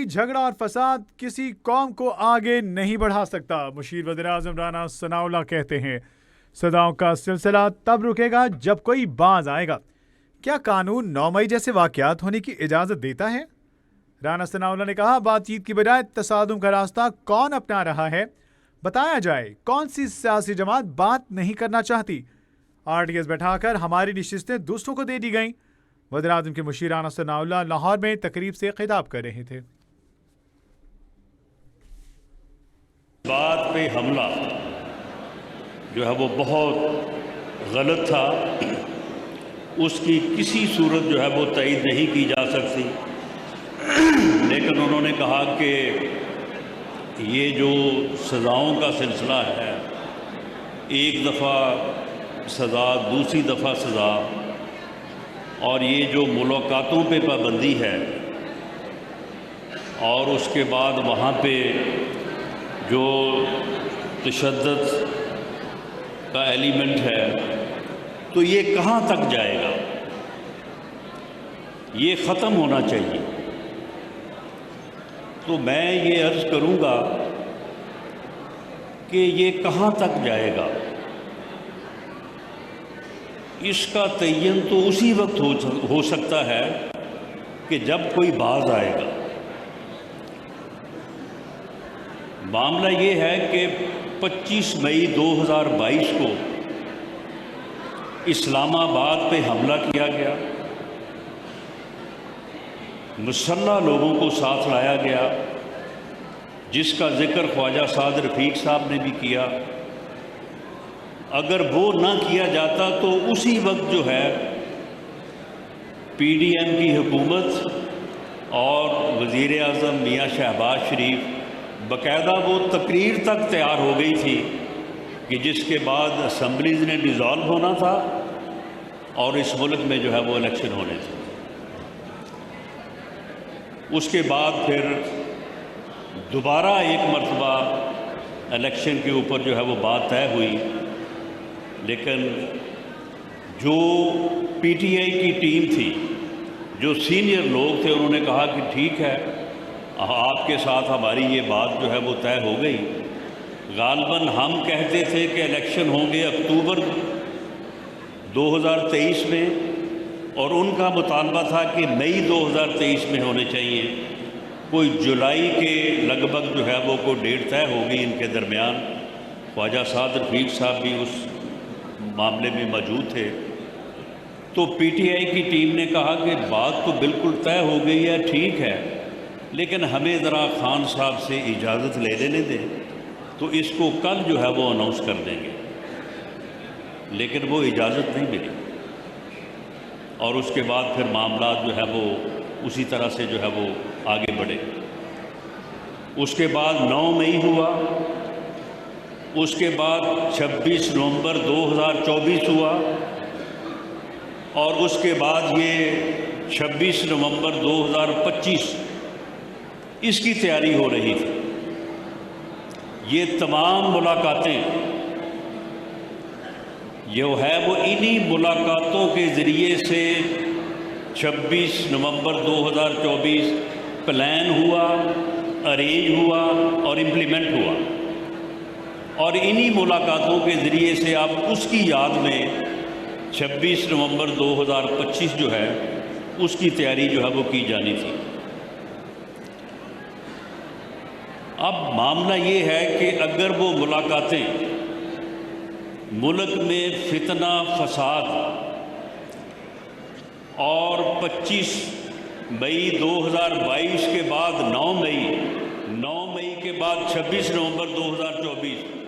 جھگڑا اور فساد کسی قوم کو آگے نہیں بڑھا سکتا. مشیر وزیر اعظم رانا ثناءاللہ کہتے ہیں صداؤں کا سلسلہ تب رکے گا جب کوئی باز آئے گا. کیا قانون 9 مئی جیسے واقعات ہونے کی اجازت دیتا ہے؟ رانا ثناءاللہ نے کہا بات چیت کی بجائے تصادم کا راستہ کون اپنا رہا ہے بتایا جائے. کون سی سیاسی جماعت بات نہیں کرنا چاہتی؟ RDS بیٹھا کر ہماری نشستیں دوسروں کو دے دی گئیں. وزیر اعظم کے مشیر رانا ثناءاللہ لاہور میں تقریب سے خطاب کر رہے تھے. بات پہ حملہ جو ہے وہ بہت غلط تھا. اس کی کسی صورت جو ہے وہ تائید نہیں کی جا سکتی. لیکن انہوں نے کہا کہ یہ جو سزاؤں کا سلسلہ ہے، ایک دفعہ سزا، دوسری دفعہ سزا، اور یہ جو ملاقاتوں پہ پابندی ہے اور اس کے بعد وہاں پہ جو تشدد کا ایلیمنٹ ہے، تو یہ کہاں تک جائے گا؟ یہ ختم ہونا چاہیے. تو میں یہ عرض کروں گا کہ یہ کہاں تک جائے گا، اس کا تعین تو اسی وقت ہو سکتا ہے کہ جب کوئی باز آئے گا. معاملہ یہ ہے کہ 25 مئی 2022 کو اسلام آباد پہ حملہ کیا گیا، مسلح لوگوں کو ساتھ لایا گیا، جس کا ذکر خواجہ سعد رفیق صاحب نے بھی کیا. اگر وہ نہ کیا جاتا تو اسی وقت جو ہے PDM کی حکومت اور وزیر اعظم میاں شہباز شریف باقاعدہ وہ تقریر تک تیار ہو گئی تھی کہ جس کے بعد اسمبلیز نے ڈیزالو ہونا تھا اور اس ملک میں جو ہے وہ الیکشن ہونے تھے. اس کے بعد پھر دوبارہ ایک مرتبہ الیکشن کے اوپر جو ہے وہ بات طے ہوئی. لیکن جو PTI کی ٹیم تھی، جو سینئر لوگ تھے، انہوں نے کہا کہ ٹھیک ہے، آپ کے ساتھ ہماری یہ بات جو ہے وہ طے ہو گئی. غالباً ہم کہتے تھے کہ الیکشن ہوں گے اکتوبر 2023 میں، اور ان کا مطالبہ تھا کہ مئی 2023 میں ہونے چاہیے. کوئی جولائی کے لگ بھگ جو ہے وہ کوئی ڈیٹ طے ہو گئی ان کے درمیان. خواجہ سعد رفیق صاحب بھی اس معاملے میں موجود تھے. تو PTI کی ٹیم نے کہا کہ بات تو بالکل طے ہو گئی ہے، ٹھیک ہے، لیکن ہمیں ذرا خان صاحب سے اجازت لے لینے دیں، تو اس کو کل جو ہے وہ اناؤنس کر دیں گے. لیکن وہ اجازت نہیں ملی، اور اس کے بعد پھر معاملات جو ہے وہ اسی طرح سے جو ہے وہ آگے بڑھے. اس کے بعد 9 مئی ہوا، اس کے بعد 26 نومبر 2024 ہوا، اور اس کے بعد یہ 26 نومبر 2025 اس کی تیاری ہو رہی تھی. یہ تمام ملاقاتیں جو ہے وہ انہی ملاقاتوں کے ذریعے سے 26 نومبر 2024 پلان ہوا، ارینج ہوا اور امپلیمنٹ ہوا. اور انہی ملاقاتوں کے ذریعے سے اب اس کی یاد میں 26 نومبر 2025 جو ہے اس کی تیاری جو ہے وہ کی جانی تھی. اب معاملہ یہ ہے کہ اگر وہ ملاقاتیں ملک میں فتنہ فساد اور 25 مئی 2022 کے بعد 9 مئی کے بعد 26 نومبر 2024